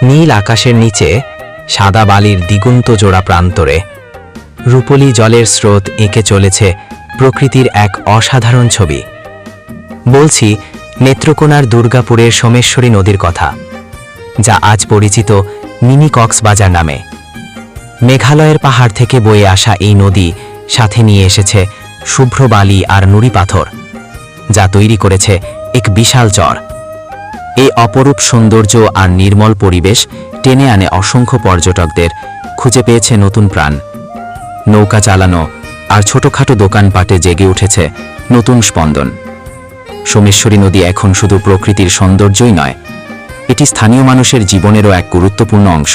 নীল আকাশের নিচে সাদা বালির দিগন্ত জোড়া প্রান্তরে রূপলি জলের স্রোত এঁকে চলেছে প্রকৃতির এক অসাধারণ ছবি। বলছি নেত্রকোনার দুর্গাপুরের সোমেশ্বরী নদীর কথা, যা আজ পরিচিত মিনি কক্সবাজার নামে। মেঘালয়ের পাহাড় থেকে বয়ে আসা এই নদী সাথে নিয়ে এসেছে শুভ্র বালি আর নুড়ি পাথর, যা তৈরি করেছে এক বিশাল চর। এই অপরূপ সৌন্দর্য আর নির্মল পরিবেশ টেনে আনে অসংখ্য পর্যটকদের, খুঁজে পেয়েছে নতুন প্রাণ। নৌকা চালানো আর ছোটখাটো দোকানপাটে জেগে উঠেছে নতুন স্পন্দন। সোমেশ্বরী নদী এখন শুধু প্রকৃতির সৌন্দর্যই নয়, এটি স্থানীয় মানুষের জীবনেরও এক গুরুত্বপূর্ণ অংশ।